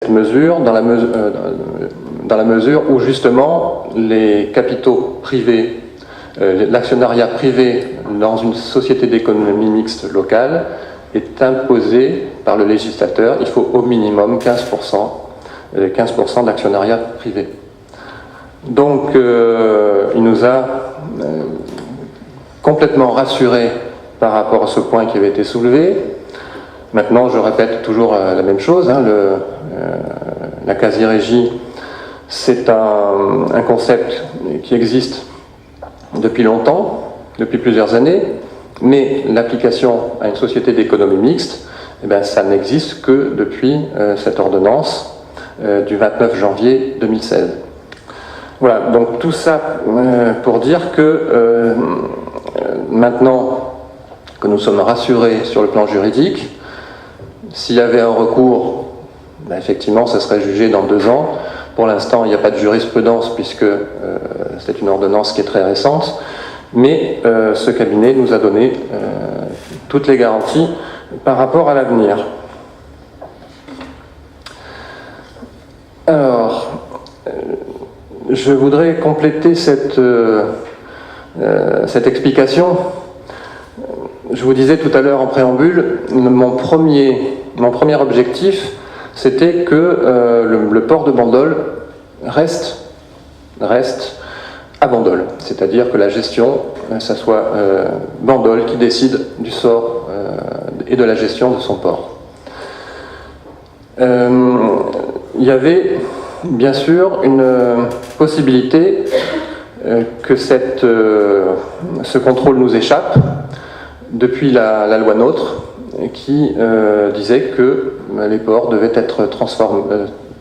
mesure dans la mesure où justement les capitaux privés, l'actionnariat privé dans une société d'économie mixte locale est imposé par le législateur. Il faut au minimum 15% d'actionnariat privé. Donc il nous a complètement rassurés par rapport à ce point qui avait été soulevé. Maintenant, je répète toujours la même chose, hein, la quasi-régie, c'est un concept qui existe depuis longtemps, depuis plusieurs années, mais l'application à une société d'économie mixte, eh bien, ça n'existe que depuis cette ordonnance du 29 janvier 2016. Voilà, donc tout ça pour dire que maintenant que nous sommes rassurés sur le plan juridique, s'il y avait un recours, ben effectivement, ça serait jugé dans 2 ans. Pour l'instant, il n'y a pas de jurisprudence puisque c'est une ordonnance qui est très récente. Mais ce cabinet nous a donné toutes les garanties par rapport à l'avenir. Alors, je voudrais compléter cette explication. Je vous disais tout à l'heure en préambule, mon premier objectif, c'était que le port de Bandol reste à Bandol. C'est-à-dire que la gestion, ça soit Bandol qui décide du sort et de la gestion de son port. Il y avait bien sûr une possibilité que ce contrôle nous échappe depuis la loi NOTRe qui disait que les ports devaient être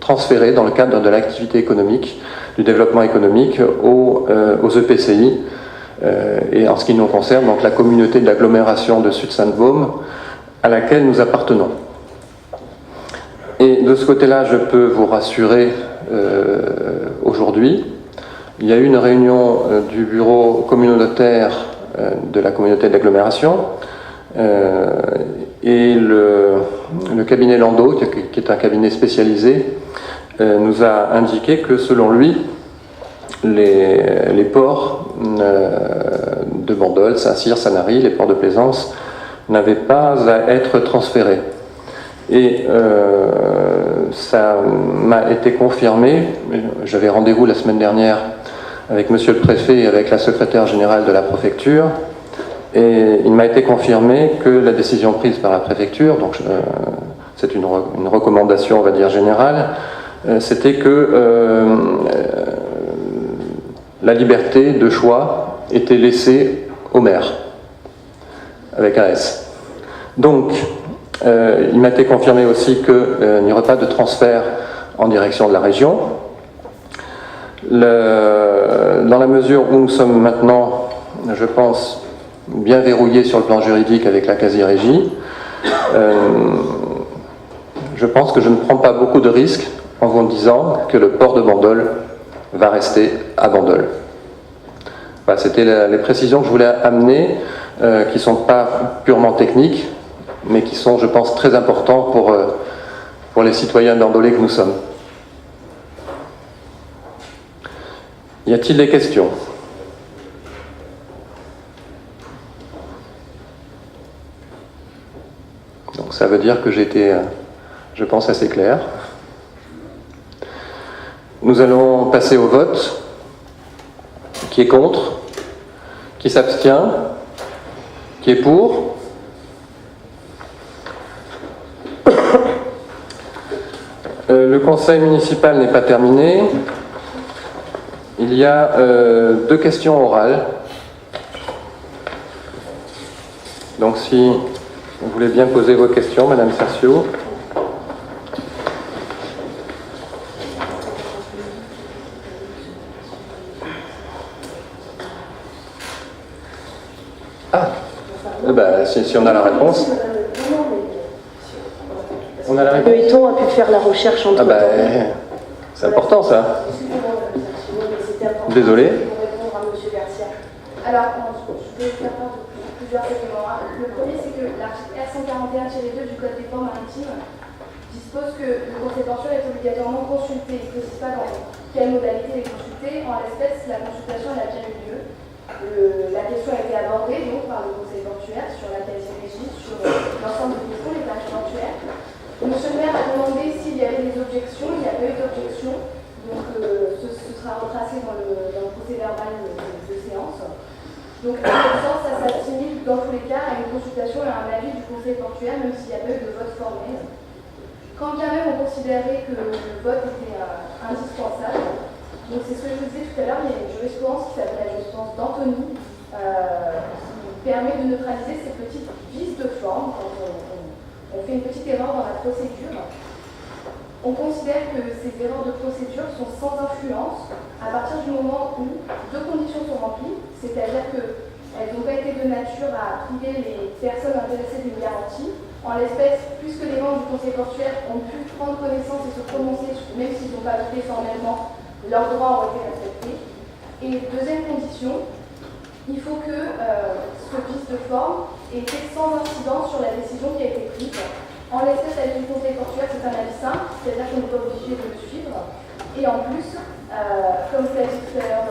transférés dans le cadre de l'activité économique, du développement économique aux EPCI et en ce qui nous concerne, donc la communauté d'agglomération de Sud-Sainte-Baume à laquelle nous appartenons. Et de ce côté-là, je peux vous rassurer aujourd'hui, il y a eu une réunion du bureau communautaire de la communauté d'agglomération et le cabinet Landau, qui est un cabinet spécialisé, nous a indiqué que selon lui, les ports de Bandol, Saint-Cyr, Sanary, les ports de plaisance, n'avaient pas à être transférés. Et ça m'a été confirmé, j'avais rendez-vous la semaine dernière avec monsieur le préfet et avec la secrétaire générale de la préfecture, et il m'a été confirmé que la décision prise par la préfecture, donc c'est une recommandation on va dire générale, c'était que la liberté de choix était laissée au maire, avec un S. Donc il m'a été confirmé aussi qu'il n'y aurait pas de transfert en direction de la région. Dans la mesure où nous sommes maintenant, je pense, bien verrouillés sur le plan juridique avec la quasi-régie, je pense que je ne prends pas beaucoup de risques en vous disant que le port de Bandol va rester à Bandol. Voilà, c'était les précisions que je voulais amener, qui ne sont pas purement techniques, mais qui sont, je pense, très importants pour les citoyens bandolais que nous sommes. Y a-t-il des questions ? Donc ça veut dire que j'ai été, je pense, assez clair. Nous allons passer au vote. Qui est contre ? Qui s'abstient ? Qui est pour ? Le conseil municipal n'est pas terminé. Il y a 2 questions orales. Donc si vous voulez bien poser vos questions, Madame Cercio. Ah, si on a la réponse. On a la réponse. Le Eton a pu faire la recherche entre temps. C'est important ça. Désolé. Alors, je vais faire part de plusieurs éléments. Le premier, c'est que l'article 441-2 du Code des ports maritimes dispose que le conseil portuaire est obligatoirement consulté. Il ne précise pas dans quelle modalité il est consulté. En l'espèce, la consultation elle a bien eu lieu. La question a été abordée donc, par le conseil portuaire sur la quasi-régie, sur l'ensemble des questions, les pages portuaires. Monsieur le maire a demandé s'il y avait des objections. Il n'y a pas eu d'objection. Donc ce sera retracé dans le procès verbal de séance. Donc en ce sens, ça s'assimile dans tous les cas à une consultation et à un avis du conseil portuaire, même s'il n'y a pas eu de vote formel. Quand bien même on considérait que le vote était indispensable, donc c'est ce que je vous disais tout à l'heure, il y a une jurisprudence qui s'appelle la jurisprudence d'Antony, qui permet de neutraliser ces petites vices de forme quand on fait une petite erreur dans la procédure. On considère que ces erreurs de procédure sont sans influence à partir du moment où deux conditions sont remplies, c'est-à-dire qu'elles n'ont pas été de nature à priver les personnes intéressées d'une garantie. En l'espèce, puisque les membres du conseil portuaire ont pu prendre connaissance et se prononcer, même s'ils n'ont pas voté formellement, leurs droits ont été respectés. Et deuxième condition, il faut que ce vice de forme ait été sans incidence sur la décision qui a été prise. En l'espèce, avec le conseil portuaire, c'est un avis simple, c'est-à-dire qu'on n'est pas obligé de le suivre. Et en plus, comme vous l'avez dit tout à l'heure,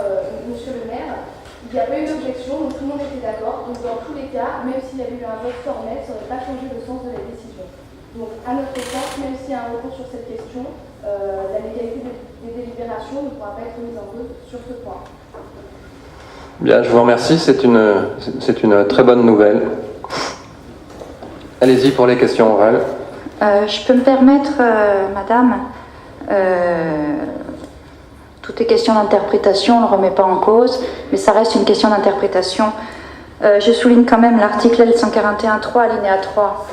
monsieur le maire, il n'y a pas eu d'objection, donc tout le monde était d'accord. Donc dans tous les cas, même s'il y avait eu un vote formel, ça n'aurait pas changé le sens de la décision. Donc à notre sens, même s'il y a un recours sur cette question, la légalité des délibérations ne pourra pas être mise en cause sur ce point. Bien, je vous remercie, c'est une très bonne nouvelle. Allez-y pour les questions orales. Je peux me permettre, madame, toutes les questions d'interprétation, on ne le remet pas en cause, mais ça reste une question d'interprétation. Je souligne quand même l'article L141.3, alinéa 3,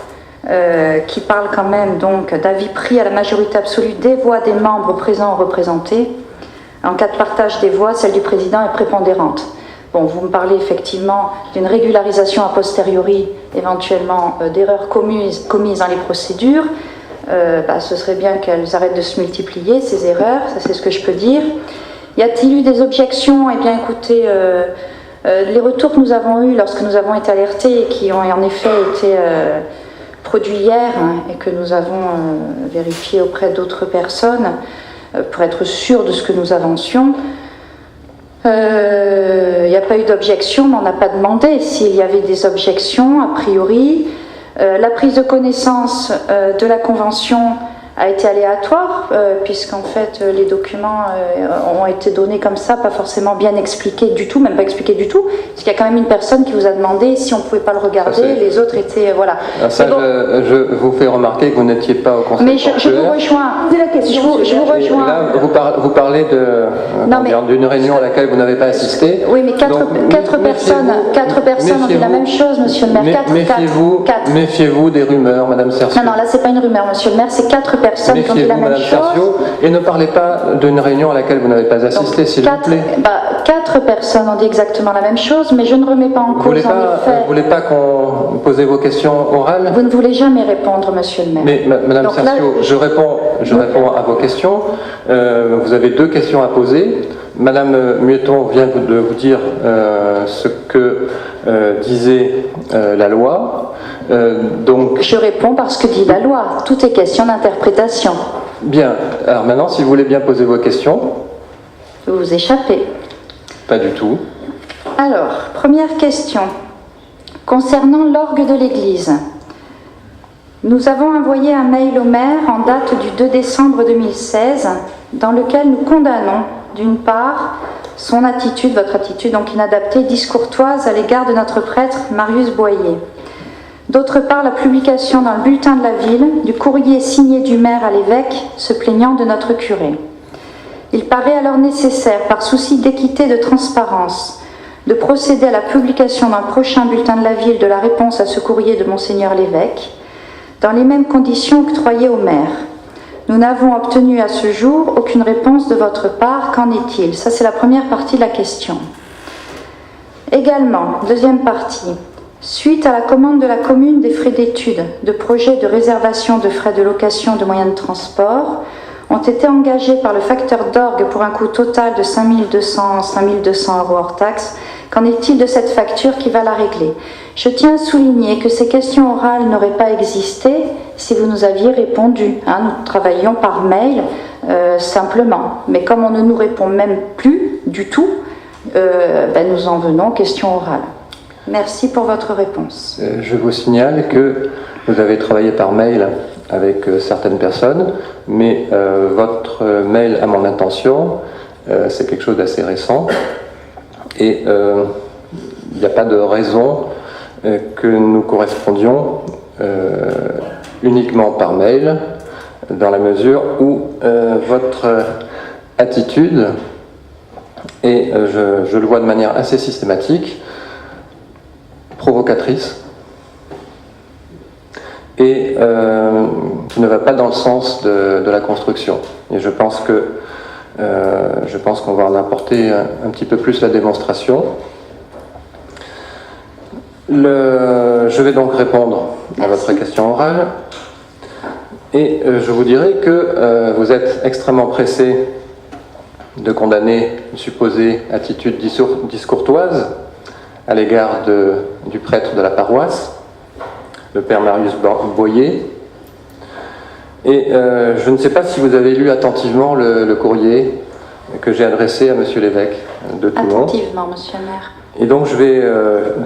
qui parle quand même donc d'avis pris à la majorité absolue des voix des membres présents ou représentés. En cas de partage des voix, celle du président est prépondérante. Bon, vous me parlez effectivement d'une régularisation a posteriori, éventuellement d'erreurs commises dans les procédures. Ce serait bien qu'elles arrêtent de se multiplier, ces erreurs, ça c'est ce que je peux dire. Y a-t-il eu des objections? Eh bien écoutez, les retours que nous avons eus lorsque nous avons été alertés et qui ont en effet été produits hier et que nous avons vérifié auprès d'autres personnes pour être sûrs de ce que nous avancions, il n'y a pas eu d'objection, mais on n'a pas demandé s'il y avait des objections, a priori. La prise de connaissance de la convention a été aléatoire, puisqu'en fait les documents ont été donnés comme ça, pas forcément bien expliqués du tout, même pas expliqués du tout, parce qu'il y a quand même une personne qui vous a demandé si on ne pouvait pas le regarder, les autres étaient... Voilà. Ça, bon, je vous fais remarquer que vous n'étiez pas au conseil. Mais je vous rejoins. C'est la question. Je vous rejoins. Là, vous parlez d'une réunion à laquelle vous n'avez pas assisté. Oui, mais quatre personnes ont dit la même chose, monsieur le maire. Méfiez-vous des rumeurs, madame Cercio. Non, là, c'est pas une rumeur, monsieur le maire, c'est 4 personnes qui ont dit la même chose. Cercio, et ne parlez pas d'une réunion à laquelle vous n'avez pas assisté, s'il vous plaît. 4 personnes ont dit exactement la même chose, mais je ne remets pas en cause en effet. Vous voulez pas qu'on pose vos questions orales? Vous ne voulez jamais répondre, monsieur le maire. Mais madame Cercio, je réponds à vos questions. Vous avez 2 questions à poser. Madame Mueton vient de vous dire ce que disait la loi. Donc, je réponds parce que dit la loi. Tout est question d'interprétation. Bien. Alors maintenant, si vous voulez bien poser vos questions. Vous vous échappez. Pas du tout. Alors, première question. Concernant l'orgue de l'église, nous avons envoyé un mail au maire en date du 2 décembre 2016 dans lequel nous condamnons, d'une part, son attitude, votre attitude donc inadaptée, discourtoise à l'égard de notre prêtre Marius Boyer. D'autre part, la publication dans le bulletin de la ville du courrier signé du maire à l'évêque se plaignant de notre curé. Il paraît alors nécessaire, par souci d'équité et de transparence, de procéder à la publication d'un prochain bulletin de la ville de la réponse à ce courrier de Monseigneur l'évêque, dans les mêmes conditions octroyées au maire. Nous n'avons obtenu à ce jour aucune réponse de votre part. Qu'en est-il? Ça, c'est la première partie de la question. Également, deuxième partie. Suite à la commande de la commune des frais d'études, de projets de réservation de frais de location de moyens de transport, ont été engagés par le facteur d'orgue pour un coût total de 5 200 € hors taxe. Qu'en est-il de cette facture qui va la régler? Je tiens à souligner que ces questions orales n'auraient pas existé si vous nous aviez répondu. Nous travaillions par mail simplement. Mais comme on ne nous répond même plus du tout, nous en venons aux questions orales. Merci pour votre réponse. Je vous signale que vous avez travaillé par mail avec certaines personnes, mais votre mail à mon intention, c'est quelque chose d'assez récent. Et il n'y a pas de raison que nous correspondions uniquement par mail, dans la mesure où votre attitude, et je le vois de manière assez systématique, provocatrice, et qui ne va pas dans le sens de la construction. Et je pense qu'on va en apporter un petit peu plus la démonstration. Je vais donc répondre à votre question orale. Et je vous dirai que vous êtes extrêmement pressé de condamner une supposée attitude discourtoise à l'égard du prêtre de la paroisse, le père Marius Boyer. Et je ne sais pas si vous avez lu attentivement le courrier que j'ai adressé à monsieur l'évêque de Toulon. Attentivement, monsieur le maire. Et donc je vais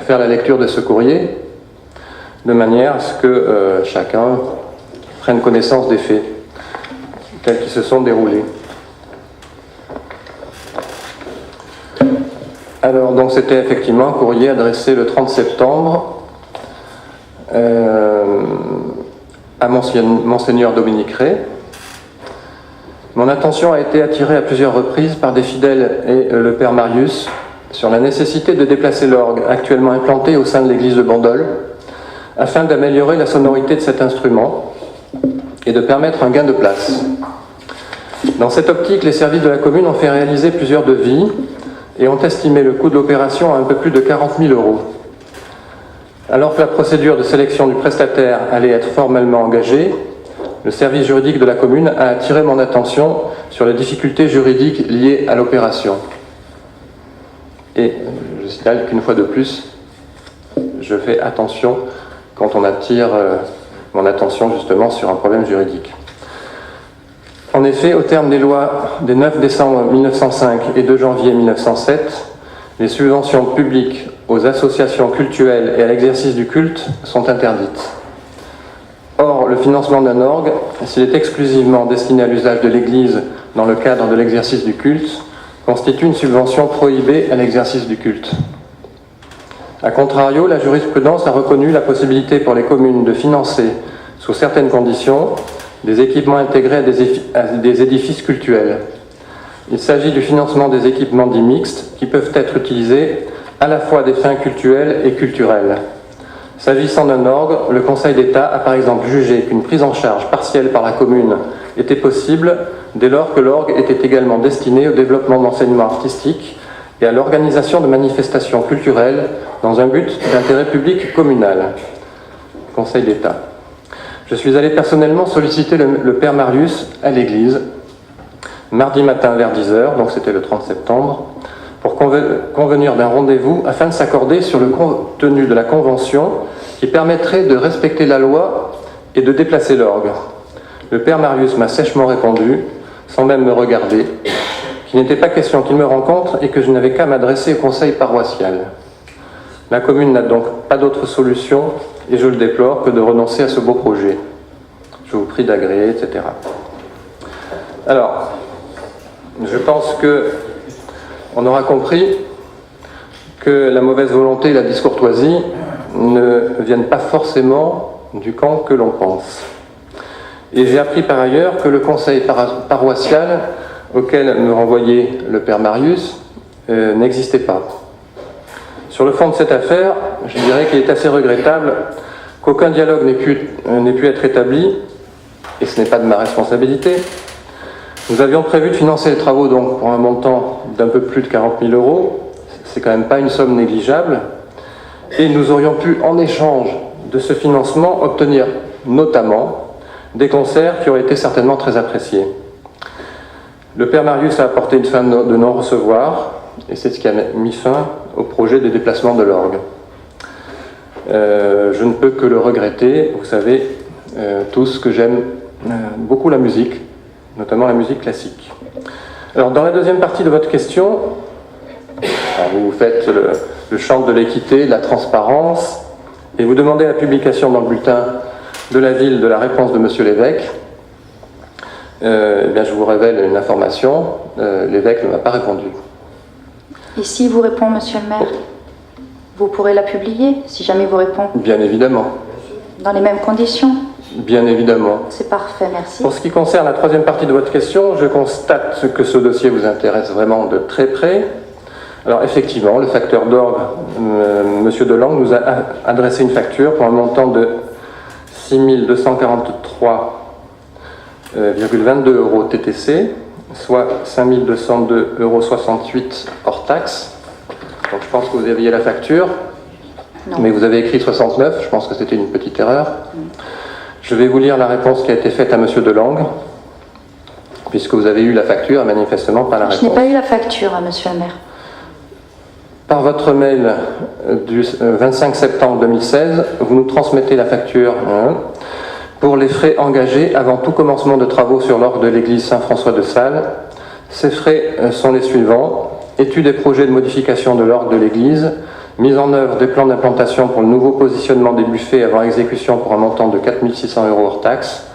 faire la lecture de ce courrier de manière à ce que chacun prenne connaissance des faits tels qu'ils se sont déroulés. Alors, donc c'était effectivement un courrier adressé le 30 septembre à Monseigneur Dominique Rey. Mon attention a été attirée à plusieurs reprises par des fidèles et le père Marius sur la nécessité de déplacer l'orgue actuellement implanté au sein de l'église de Bandol afin d'améliorer la sonorité de cet instrument et de permettre un gain de place. Dans cette optique, les services de la commune ont fait réaliser plusieurs devis et ont estimé le coût de l'opération à un peu plus de 40 000 €. Alors que la procédure de sélection du prestataire allait être formellement engagée, le service juridique de la commune a attiré mon attention sur les difficultés juridiques liées à l'opération. Et je signale qu'une fois de plus, je fais attention quand on attire mon attention justement sur un problème juridique. En effet, au terme des lois des 9 décembre 1905 et 2 janvier 1907, les subventions publiques aux associations cultuelles et à l'exercice du culte sont interdites. Or, le financement d'un orgue, s'il est exclusivement destiné à l'usage de l'Église dans le cadre de l'exercice du culte, constitue une subvention prohibée à l'exercice du culte. A contrario, la jurisprudence a reconnu la possibilité pour les communes de financer, sous certaines conditions, des équipements intégrés à des édifices cultuels. Il s'agit du financement des équipements dits mixtes qui peuvent être utilisés à la fois à des fins cultuelles et culturelles. S'agissant d'un orgue, le Conseil d'État a par exemple jugé qu'une prise en charge partielle par la commune était possible dès lors que l'orgue était également destiné au développement d'enseignements artistiques et à l'organisation de manifestations culturelles dans un but d'intérêt public communal. Conseil d'État. Je suis allé personnellement solliciter le père Marius à l'église, mardi matin vers 10h, donc c'était le 30 septembre, pour convenir d'un rendez-vous afin de s'accorder sur le contenu de la convention qui permettrait de respecter la loi et de déplacer l'orgue. Le père Marius m'a sèchement répondu, sans même me regarder, qu'il n'était pas question qu'il me rencontre et que je n'avais qu'à m'adresser au conseil paroissial. La commune n'a donc pas d'autre solution, et je le déplore, que de renoncer à ce beau projet. Je vous prie d'agréer, etc. Alors, je pense qu'on aura compris que la mauvaise volonté et la discourtoisie ne viennent pas forcément du camp que l'on pense. Et j'ai appris par ailleurs que le conseil paroissial auquel me renvoyait le père Marius n'existait pas. Sur le fond de cette affaire, je dirais qu'il est assez regrettable qu'aucun dialogue n'ait pu être établi, et ce n'est pas de ma responsabilité. Nous avions prévu de financer les travaux donc pour un montant d'un peu plus de 40 000 €, c'est quand même pas une somme négligeable, et nous aurions pu, en échange de ce financement, obtenir notamment des concerts qui auraient été certainement très appréciés. Le père Marius a apporté une fin de non-recevoir, et c'est ce qui a mis fin au projet de déplacement de l'orgue. Je ne peux que le regretter. Vous savez, tous que j'aime beaucoup la musique, notamment la musique classique. Alors dans la deuxième partie de votre question, vous faites le champ de l'équité, de la transparence, et vous demandez la publication dans le bulletin de la ville de la réponse de Monsieur l'évêque. Eh bien, je vous révèle une information, l'évêque ne m'a pas répondu. Et s'il vous répond, Monsieur le maire, vous pourrez la publier, si jamais il vous répond? Bien évidemment. Dans les mêmes conditions? Bien évidemment. C'est parfait, merci. Pour ce qui concerne la troisième partie de votre question, je constate que ce dossier vous intéresse vraiment de très près. Alors effectivement, le facteur d'orgue, M. Delangle nous a adressé une facture pour un montant de 6 243,22 € TTC, soit 5 202,68 € hors taxe. Donc je pense que vous aviez la facture, mais vous avez écrit 69, je pense que c'était une petite erreur. Je vais vous lire la réponse qui a été faite à M. Delangle, puisque vous avez eu la facture et manifestement pas la réponse. Je n'ai pas eu la facture, Monsieur le maire. Par votre mail du 25 septembre 2016, vous nous transmettez la facture pour les frais engagés avant tout commencement de travaux sur l'orgue de l'église Saint-François de Sales. Ces frais sont les suivants: études et projets de modification de l'orgue de l'église, mise en œuvre des plans d'implantation pour le nouveau positionnement des buffets avant exécution pour un montant de 4 600 € hors taxe,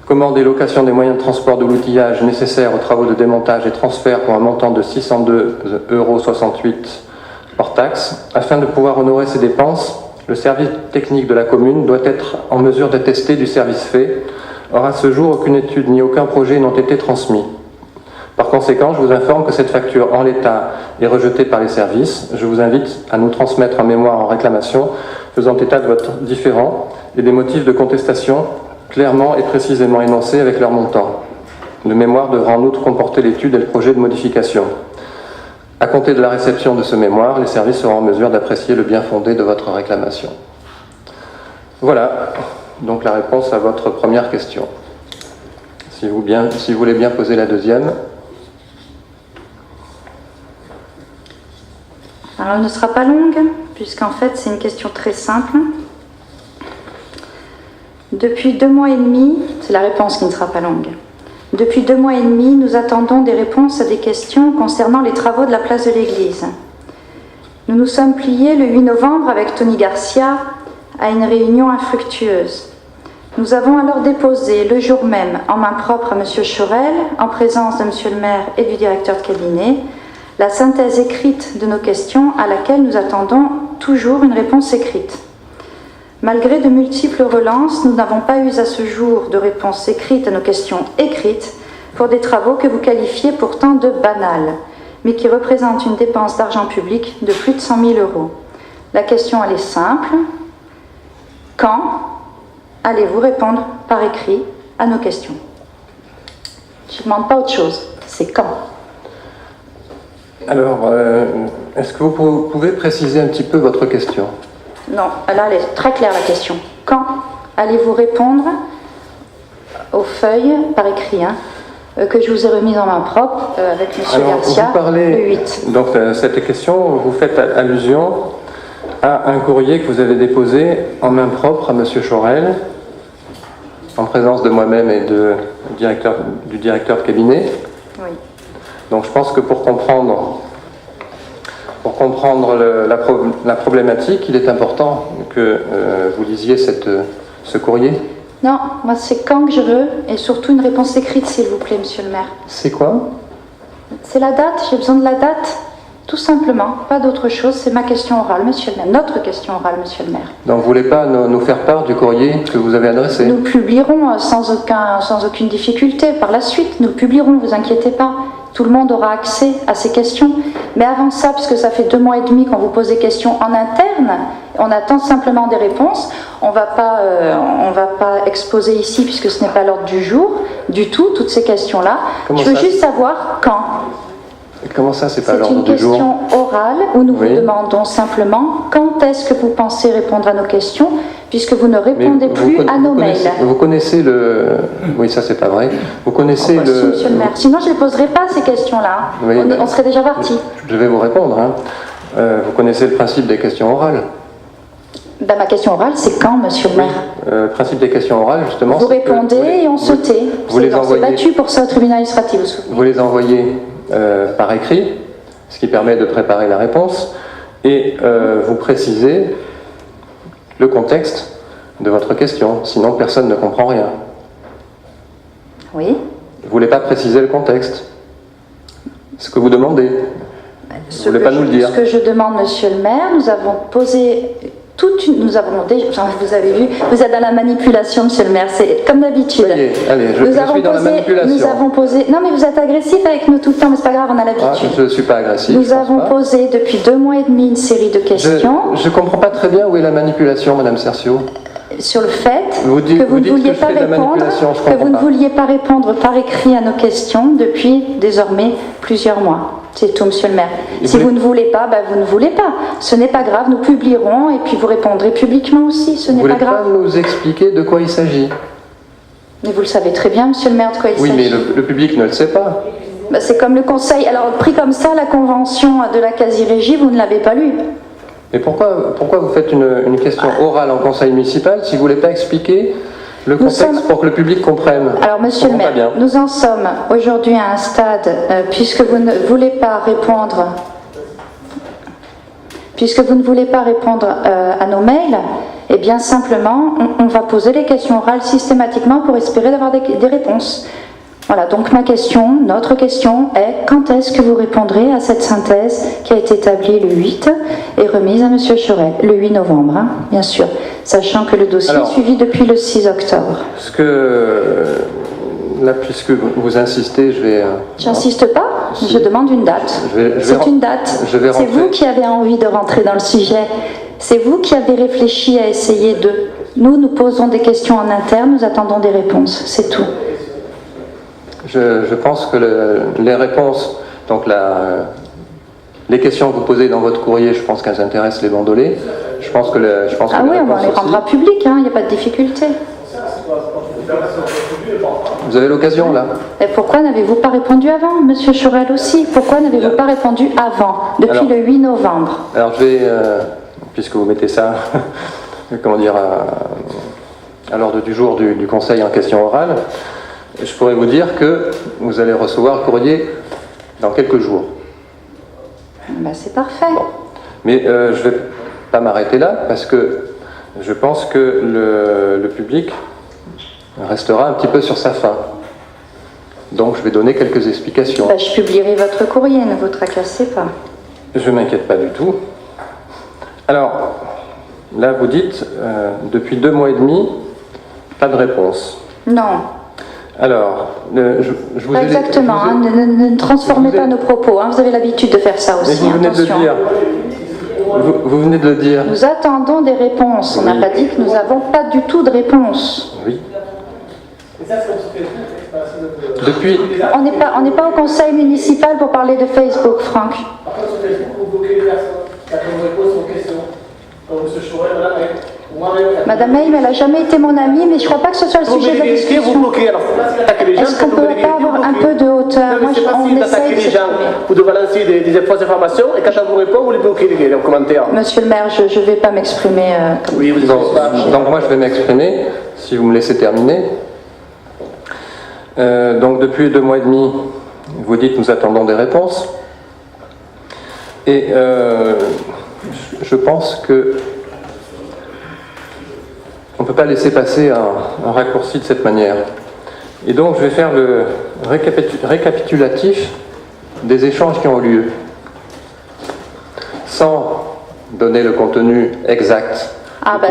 commande et location des moyens de transport de l'outillage nécessaires aux travaux de démontage et transfert pour un montant de 602,68 € hors taxe. Afin de pouvoir honorer ces dépenses, le service technique de la commune doit être en mesure d'attester du service fait. Or, à ce jour, aucune étude ni aucun projet n'ont été transmis. Par conséquent, je vous informe que cette facture en l'état est rejetée par les services. Je vous invite à nous transmettre un mémoire en réclamation faisant état de votre différend et des motifs de contestation clairement et précisément énoncés avec leur montant. Le mémoire devra en outre comporter l'étude et le projet de modification. À compter de la réception de ce mémoire, les services seront en mesure d'apprécier le bien fondé de votre réclamation. Voilà donc la réponse à votre première question. Si vous voulez bien poser la deuxième. Alors elle ne sera pas longue, puisqu'en fait c'est une question très simple. Depuis 2 mois et demi, c'est la réponse qui ne sera pas longue. Depuis 2 mois et demi, nous attendons des réponses à des questions concernant les travaux de la place de l'église. Nous nous sommes pliés le 8 novembre avec Tony Garcia à une réunion infructueuse. Nous avons alors déposé le jour même en main propre à M. Chorel, en présence de M. le maire et du directeur de cabinet, la synthèse écrite de nos questions à laquelle nous attendons toujours une réponse écrite. Malgré de multiples relances, nous n'avons pas eu à ce jour de réponse écrite à nos questions écrites pour des travaux que vous qualifiez pourtant de banals, mais qui représentent une dépense d'argent public de plus de 100 000 €. La question, elle est simple. Quand allez-vous répondre par écrit à nos questions? Je ne demande pas autre chose, c'est quand. Alors, est-ce que vous pouvez préciser un petit peu votre question? Non, là, elle est très claire la question. Quand allez-vous répondre aux feuilles par écrit que je vous ai remises en main propre avec M. Garcia le 8. Donc, cette question, vous faites allusion à un courrier que vous avez déposé en main propre à M. Chorel, en présence de moi-même et du directeur de cabinet. Oui. Donc, je pense que pour comprendre la problématique, il est important que vous lisiez ce courrier. Non, moi c'est quand que je veux, et surtout une réponse écrite, s'il vous plaît, monsieur le maire. C'est quoi? C'est la date, j'ai besoin de la date, tout simplement, pas d'autre chose, c'est ma question orale, monsieur le maire, notre question orale, monsieur le maire. Donc vous ne voulez pas nous faire part du courrier que vous avez adressé? Nous publierons sans aucune difficulté par la suite, nous publierons, vous inquiétez pas. Tout le monde aura accès à ces questions. Mais avant ça, puisque ça fait 2 mois et demi qu'on vous pose des questions en interne, on attend simplement des réponses. On va pas exposer ici, puisque ce n'est pas l'ordre du jour, du tout, toutes ces questions-là. Je veux juste savoir quand. Comment ça, c'est pas l'ordre du jour? C'est une question orale où nous vous demandons simplement quand est-ce que vous pensez répondre à nos questions, puisque vous ne répondez plus à nos mails. Vous connaissez le... Oui, ça c'est pas vrai. Vous connaissez le... Si, monsieur le maire. Sinon, je ne poserai pas ces questions-là. Oui, on serait déjà parti. Je vais vous répondre. Vous connaissez le principe des questions orales? Ben, ma question orale, c'est quand, monsieur le maire? Le principe des questions orales, justement. Vous répondez et on se tait. Vous les On s'est envoyez, battu pour ça au tribunal administratif, vous vous souvenez? vous les envoyez par écrit, ce qui permet de préparer la réponse, et vous précisez le contexte de votre question, sinon personne ne comprend rien. Oui. Vous ne voulez pas préciser le contexte? Ce que vous demandez. Vous ne voulez pas nous le dire? Ce que je demande, monsieur le maire, nous avons posé nous avons déjà, vous avez vu, vous êtes dans la manipulation, monsieur le maire, c'est comme d'habitude. Allez, je suis dans la manipulation. Nous avons posé, non mais vous êtes agressif avec nous tout le temps, mais c'est pas grave, on a l'habitude. Je ne suis pas agressif. Nous avons posé depuis 2 mois et demi une série de questions. Je ne comprends pas très bien où est la manipulation, madame Cercio. Sur le fait que vous ne vouliez pas répondre par écrit à nos questions depuis désormais plusieurs mois. C'est tout, monsieur le maire. Si vous ne voulez pas, vous ne voulez pas. Ce n'est pas grave, nous publierons et puis vous répondrez publiquement aussi, ce n'est pas grave. Vous ne voulez pas nous expliquer de quoi il s'agit? Mais vous le savez très bien, monsieur le maire, de quoi il s'agit. Oui, mais le public ne le sait pas. C'est comme le conseil. Alors, pris comme ça, la convention de la quasi-régie, vous ne l'avez pas lue. Mais pourquoi vous faites une question orale en conseil municipal si vous ne voulez pas expliquer le contexte pour que le public comprenne? Alors, monsieur le maire, nous en sommes aujourd'hui à un stade, puisque vous ne voulez pas répondre à nos mails, eh bien simplement, on va poser les questions orales systématiquement pour espérer d'avoir des réponses. Voilà, donc notre question est, quand est-ce que vous répondrez à cette synthèse qui a été établie le 8 et remise à M. Chorel, le 8 novembre, bien sûr, sachant que le dossier est suivi depuis le 6 octobre. Là, puisque vous insistez, je vais... J'insiste pas, je demande une date. C'est une date. C'est vous qui avez envie de rentrer dans le sujet. C'est vous qui avez réfléchi à essayer de... Nous posons des questions en interne, nous attendons des réponses, c'est tout. Je pense que les réponses, donc les questions que vous posez dans votre courrier, je pense qu'elles intéressent les bandolets. Je pense que oui, on les rendra publiques, il n'y a pas de difficulté. Vous avez l'occasion là. Et pourquoi n'avez-vous pas répondu avant, Monsieur Chorel aussi? Pourquoi n'avez-vous pas répondu avant, depuis le 8 novembre? Alors je vais, puisque vous mettez ça, comment dire, à l'ordre du jour du conseil en question orale, je pourrais vous dire que vous allez recevoir le courrier dans quelques jours. C'est parfait. Bon. Mais je ne vais pas m'arrêter là parce que je pense que le public restera un petit peu sur sa faim. Donc je vais donner quelques explications. Je publierai votre courrier, ne vous tracassez pas. Je ne m'inquiète pas du tout. Alors, là vous dites, depuis 2 mois et demi, pas de réponse. Non. Alors, je vous ai... Exactement, ne transformez pas nos propos, vous avez l'habitude de faire ça aussi. Mais vous venez de le dire. Vous venez de le dire. Nous attendons des réponses, on n'a pas dit que nous n'avons pas du tout de réponse. Oui. Depuis... On n'est pas au conseil municipal pour parler de Facebook, Franck. Madame May, elle n'a jamais été mon amie, mais je ne crois pas que ce soit le sujet de la discussion. Est-ce qu'on ne peut pas avoir un peu de hauteur? Moi, on essaye des gens ou de balancer des fausses informations, et quand on vous répond, vous les bloquez les commentaires. Monsieur le maire, je ne vais pas m'exprimer. Oui, vous donc moi, je vais m'exprimer, si vous me laissez terminer. Donc depuis 2 mois et demi, vous dites nous attendons des réponses. Et je pense que on ne peut pas laisser passer un raccourci de cette manière. Et donc je vais faire le récapitulatif des échanges qui ont eu lieu, sans donner le contenu exact.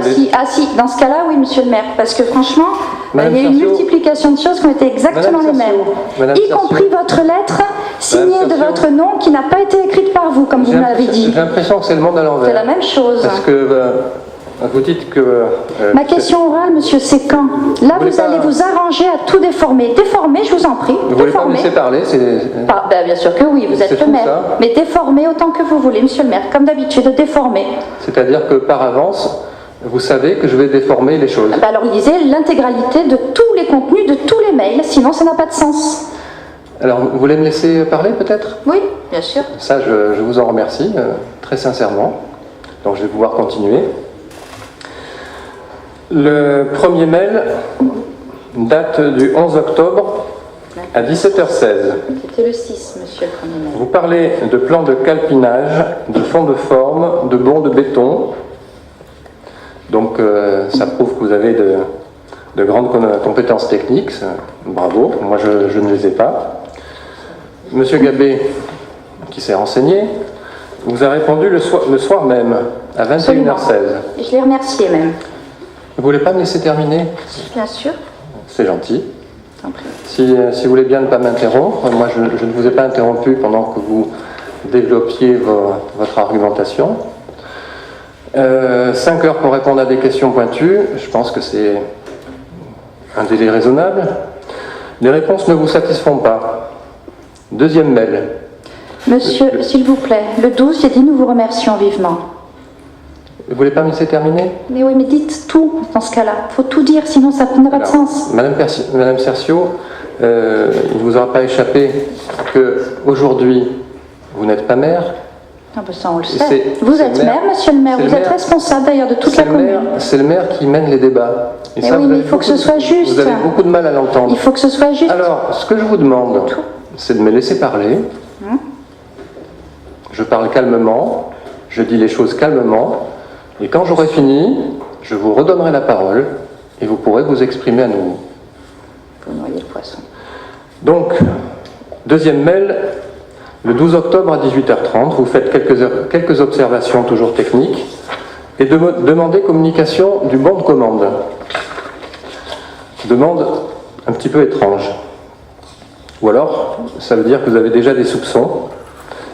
Si, dans ce cas-là, oui, monsieur le maire, parce que franchement, il y a eu une multiplication de choses qui ont été exactement les mêmes, y compris votre lettre signée de votre nom qui n'a pas été écrite par vous, comme vous me l'avez dit. J'ai l'impression que c'est le monde à l'envers. C'est la même chose. Parce que vous dites que... Ma question orale, monsieur, c'est quand? Là, vous allez vous arranger à tout déformer. Déformer, je vous en prie. Vous voulez pas me laisser parler? Bien sûr que oui, vous êtes le maire. Mais déformer autant que vous voulez, monsieur le maire. Comme d'habitude, déformer. C'est-à-dire que par avance, vous savez que je vais déformer les choses. Alors lisez l'intégralité de tous les contenus, de tous les mails, sinon ça n'a pas de sens. Alors, vous voulez me laisser parler peut-être? Oui, bien sûr. Ça, je vous en remercie, très sincèrement. Donc je vais pouvoir continuer. Le premier mail date du 11 octobre à 17h16. C'était le 6, monsieur le Premier mail. Vous parlez de plans de calpinage, de fond de forme, de bonds de béton. Donc ça prouve que vous avez de grandes compétences techniques. Bravo, moi je ne les ai pas. Monsieur Gabé, qui s'est renseigné, vous a répondu le soir même, à 21h16. Je l'ai remercié même. Vous voulez pas me laisser terminer? Bien sûr. C'est gentil. T'en prie. Si vous voulez bien ne pas m'interrompre, moi je ne vous ai pas interrompu pendant que vous développiez votre argumentation. 5 heures pour répondre à des questions pointues, je pense que c'est un délai raisonnable. Les réponses ne vous satisfont pas. Deuxième mail. Monsieur, s'il vous plaît, le 12, j'ai dit nous vous remercions vivement. Vous voulez pas me laisser terminer? Mais oui, mais dites tout dans ce cas-là. Il faut tout dire, sinon ça n'a pas de sens. Madame Cercio, il ne vous aura pas échappé qu'aujourd'hui, vous n'êtes pas maire. Ah ben ça, on le sait. Vous êtes maire, monsieur le maire. Vous êtes responsable d'ailleurs de toute la commune. C'est le maire qui mène les débats. Et mais ça, oui, mais il faut que ce soit juste. Vous avez beaucoup de mal à l'entendre. Il faut que ce soit juste. Alors, ce que je vous demande, c'est de me laisser parler. Je parle calmement, je dis les choses calmement, et quand j'aurai fini, je vous redonnerai la parole, et vous pourrez vous exprimer à nouveau. Vous noyez le poisson. Donc, deuxième mail, le 12 octobre à 18h30, vous faites quelques observations toujours techniques, et demandez communication du bon de commande. Demande un petit peu étrange. Ou alors, ça veut dire que vous avez déjà des soupçons,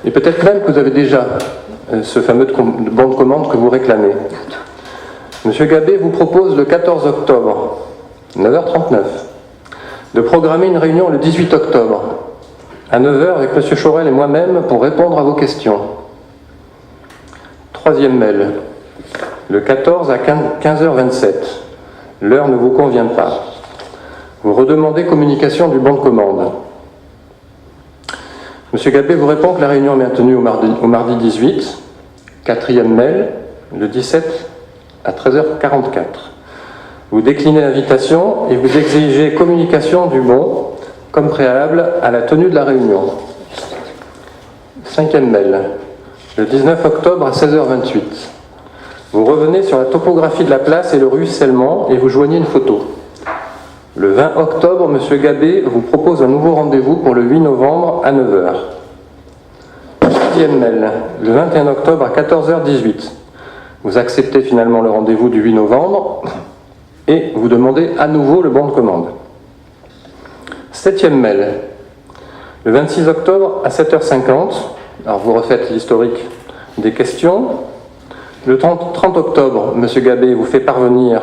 et peut-être même que vous avez déjà ce fameux bon de commande que vous réclamez. Monsieur Gabé vous propose le 14 octobre, 9h39, de programmer une réunion le 18 octobre, à 9h avec Monsieur Chaurel et moi-même pour répondre à vos questions. Troisième mail, le 14 à 15h27, l'heure ne vous convient pas. Vous redemandez communication du bon de commande. Monsieur Gabé vous répond que la réunion est maintenue au mardi 18, quatrième mail, le 17 à 13h44. Vous déclinez l'invitation et vous exigez communication du bon comme préalable à la tenue de la réunion. Cinquième mail, le 19 octobre à 16h28. Vous revenez sur la topographie de la place et le ruissellement et vous joignez une photo. Le 20 octobre, M. Gabé vous propose un nouveau rendez-vous pour le 8 novembre à 9h. Sixième mail, le 21 octobre à 14h18. Vous acceptez finalement le rendez-vous du 8 novembre et vous demandez à nouveau le bon de commande. Septième mail, le 26 octobre à 7h50. Alors vous refaites l'historique des questions. Le 30 octobre, M. Gabé vous fait parvenir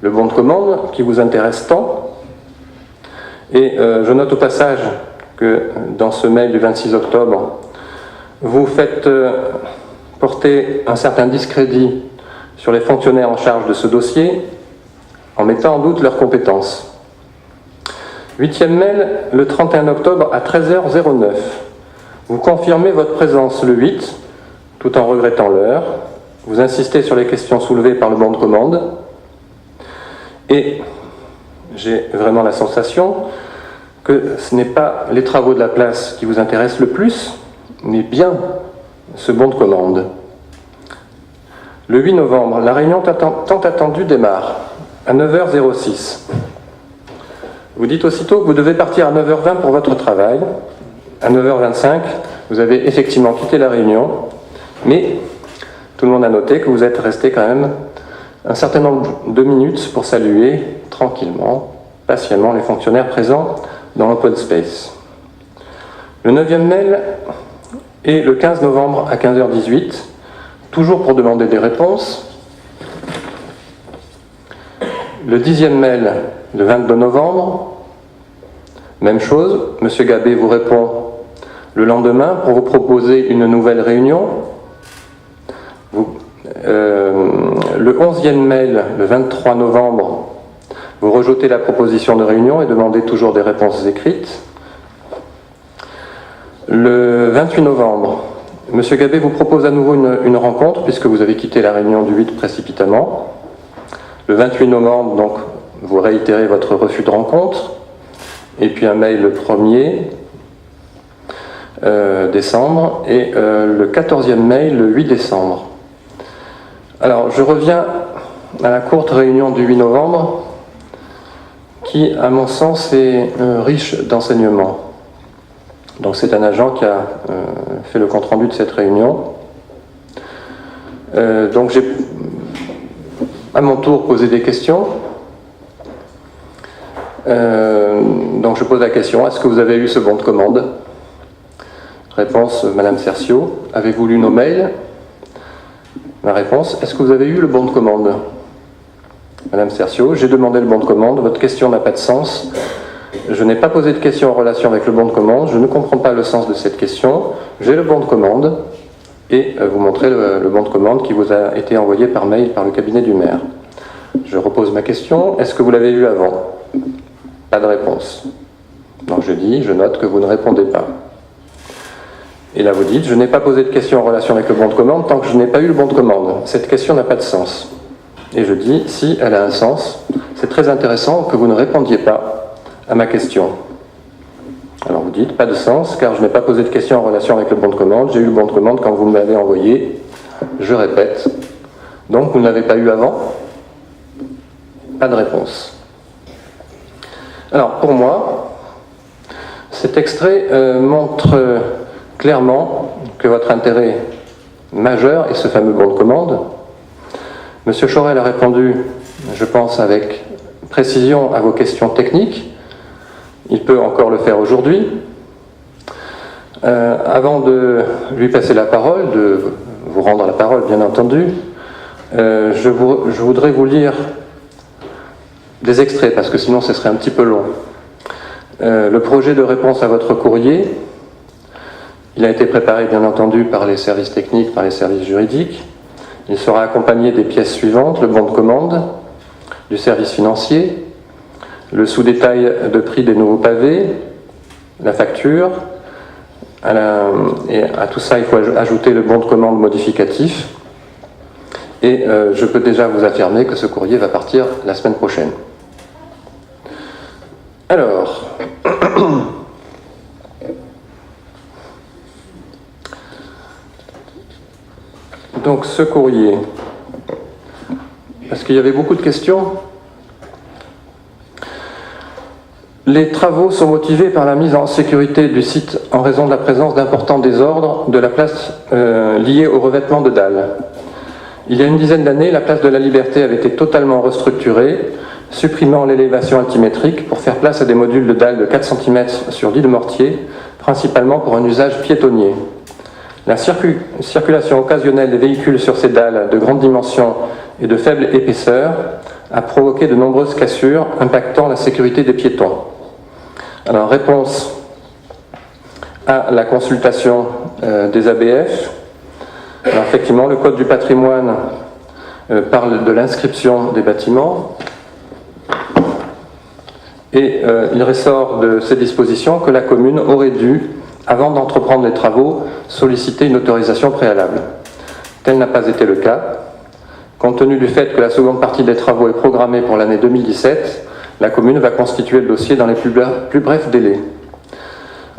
le bon de commande qui vous intéresse tant. Et je note au passage que dans ce mail du 26 octobre, vous faites porter un certain discrédit sur les fonctionnaires en charge de ce dossier en mettant en doute leurs compétences. Huitième mail, le 31 octobre à 13h09. Vous confirmez votre présence le 8, tout en regrettant l'heure. Vous insistez sur les questions soulevées par le bon de commande. Et j'ai vraiment la sensation que ce n'est pas les travaux de la place qui vous intéressent le plus, mais bien ce bon de commande. Le 8 novembre, la réunion tant attendue démarre, à 9h06. Vous dites aussitôt que vous devez partir à 9h20 pour votre travail. À 9h25, vous avez effectivement quitté la réunion, mais tout le monde a noté que vous êtes resté quand même un certain nombre de minutes pour saluer tranquillement, patiemment les fonctionnaires présents dans l'open space. Le 9e mail est le 15 novembre à 15h18, toujours pour demander des réponses. Le 10e mail, le 22 novembre, même chose, M. Gabé vous répond le lendemain pour vous proposer une nouvelle réunion. Le 11e mail, le 23 novembre, vous rejetez la proposition de réunion et demandez toujours des réponses écrites. Le 28 novembre, M. Gabé vous propose à nouveau une rencontre puisque vous avez quitté la réunion du 8 précipitamment. Le 28 novembre, donc, vous réitérez votre refus de rencontre. Et puis un mail le 1er décembre. Et le 14e mail le 8 décembre. Alors, je reviens à la courte réunion du 8 novembre, qui, à mon sens, est riche d'enseignements. Donc c'est un agent qui a fait le compte-rendu de cette réunion. Donc j'ai à mon tour posé des questions. Donc je pose la question, est-ce que vous avez eu ce bon de commande? Réponse, Madame Cercio, avez-vous lu nos mails? Ma réponse, est-ce que vous avez eu le bon de commande? Madame Cercio, j'ai demandé le bon de commande, votre question n'a pas de sens. Je n'ai pas posé de question en relation avec le bon de commande, je ne comprends pas le sens de cette question. J'ai le bon de commande et vous montrez le bon de commande qui vous a été envoyé par mail par le cabinet du maire. Je repose ma question, est-ce que vous l'avez vu avant? Pas de réponse. Donc je note que vous ne répondez pas. Et là vous dites, je n'ai pas posé de question en relation avec le bon de commande tant que je n'ai pas eu le bon de commande. Cette question n'a pas de sens. Et je dis, si elle a un sens, c'est très intéressant que vous ne répondiez pas à ma question. Alors vous dites, pas de sens, car je n'ai pas posé de question en relation avec le bon de commande, j'ai eu le bon de commande quand vous me l'avez envoyé. Je répète. Donc vous ne l'avez pas eu avant? Pas de réponse. Alors pour moi, cet extrait montre clairement que votre intérêt majeur est ce fameux bon de commande. Monsieur Chorel a répondu, je pense, avec précision à vos questions techniques. Il peut encore le faire aujourd'hui. Avant de lui passer la parole, de vous rendre la parole bien entendu, je voudrais vous lire des extraits, parce que sinon ce serait un petit peu long. Le projet de réponse à votre courrier, il a été préparé bien entendu par les services techniques, par les services juridiques. Il sera accompagné des pièces suivantes, le bon de commande, du service financier, le sous-détail de prix des nouveaux pavés, la facture, et à tout ça il faut ajouter le bon de commande modificatif, et je peux déjà vous affirmer que ce courrier va partir la semaine prochaine. Alors, donc ce courrier, parce qu'il y avait beaucoup de questions. Les travaux sont motivés par la mise en sécurité du site en raison de la présence d'importants désordres de la place liés au revêtement de dalles. Il y a une dizaine d'années, la place de la Liberté avait été totalement restructurée, supprimant l'élévation altimétrique pour faire place à des modules de dalles de 4 cm sur lit de mortier, principalement pour un usage piétonnier. La circulation occasionnelle des véhicules sur ces dalles de grande dimension et de faible épaisseur a provoqué de nombreuses cassures impactant la sécurité des piétons. Alors, réponse à la consultation des ABF. Alors, effectivement, le Code du patrimoine parle de l'inscription des bâtiments et il ressort de ces dispositions que la commune aurait dû, avant d'entreprendre les travaux, solliciter une autorisation préalable. Tel n'a pas été le cas. Compte tenu du fait que la seconde partie des travaux est programmée pour l'année 2017, la commune va constituer le dossier dans les plus brefs délais.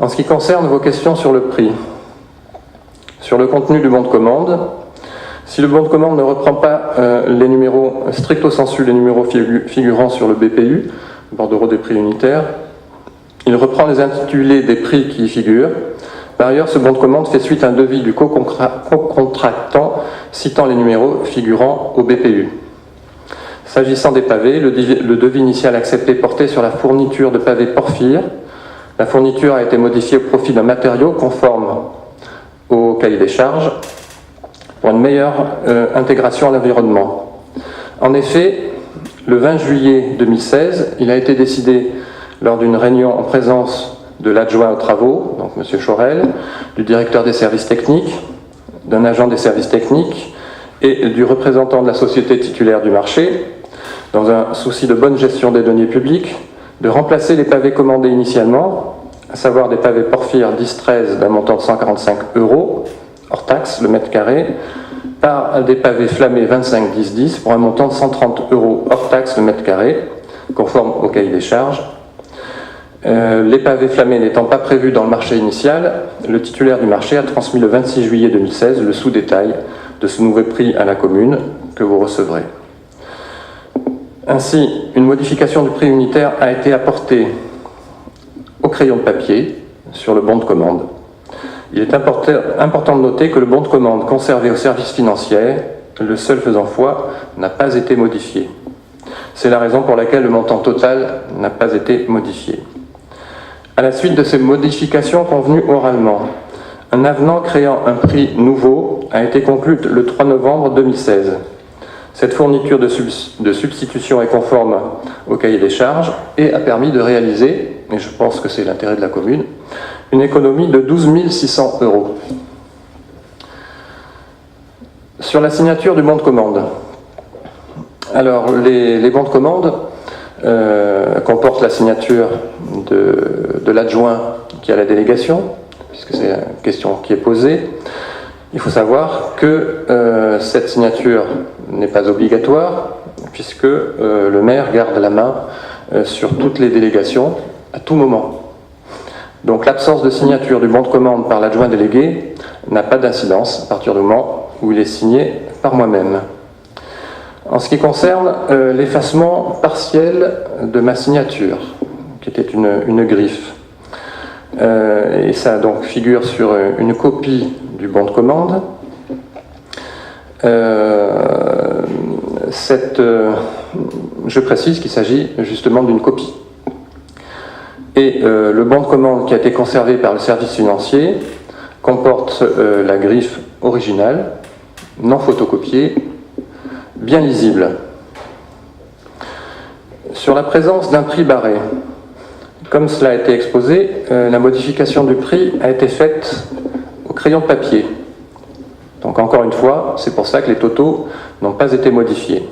En ce qui concerne vos questions sur le prix, sur le contenu du bon de commande, si le bon de commande ne reprend pas les numéros stricto sensu, les numéros figurant sur le BPU, bordereau des prix unitaires, il reprend les intitulés des prix qui y figurent. Par ailleurs, ce bon de commande fait suite à un devis du co-contractant citant les numéros figurant au BPU. S'agissant des pavés, le devis initial accepté portait sur la fourniture de pavés porphyre. La fourniture a été modifiée au profit d'un matériau conforme au cahier des charges pour une meilleure intégration à l'environnement. En effet, le 20 juillet 2016, il a été décidé lors d'une réunion en présence de l'adjoint aux travaux, donc M. Chorel, du directeur des services techniques, d'un agent des services techniques et du représentant de la société titulaire du marché, dans un souci de bonne gestion des deniers publics, de remplacer les pavés commandés initialement, à savoir des pavés porphyre 10-13 d'un montant de 145 €, hors taxe, le mètre carré, par des pavés flammés 25-10-10 pour un montant de 130 € hors taxe le mètre carré, conforme au cahier des charges. Les pavés flammés n'étant pas prévus dans le marché initial, le titulaire du marché a transmis le 26 juillet 2016 le sous-détail de ce nouveau prix à la commune que vous recevrez. Ainsi, une modification du prix unitaire a été apportée au crayon de papier sur le bon de commande. Il est important de noter que le bon de commande conservé au service financier, le seul faisant foi, n'a pas été modifié. C'est la raison pour laquelle le montant total n'a pas été modifié. À la suite de ces modifications convenues oralement, un avenant créant un prix nouveau a été conclu le 3 novembre 2016. Cette fourniture de substitution est conforme au cahier des charges et a permis de réaliser, et je pense que c'est l'intérêt de la commune, une économie de 12 600 €. Sur la signature du bon de commande. Alors, les bons de commande comportent la signature de l'adjoint qui a la délégation, puisque c'est une question qui est posée. Il faut savoir que cette signature n'est pas obligatoire, puisque le maire garde la main sur toutes les délégations à tout moment. Donc l'absence de signature du bon de commande par l'adjoint délégué n'a pas d'incidence à partir du moment où il est signé par moi-même. En ce qui concerne l'effacement partiel de ma signature, qui était une griffe, et ça donc figure sur une copie du bon de commande, je précise qu'il s'agit justement d'une copie. Et le bon de commande qui a été conservé par le service financier comporte la griffe originale, non photocopiée, bien lisible. Sur la présence d'un prix barré, comme cela a été exposé, la modification du prix a été faite au crayon de papier. Donc encore une fois, c'est pour ça que les totaux n'ont pas été modifiés.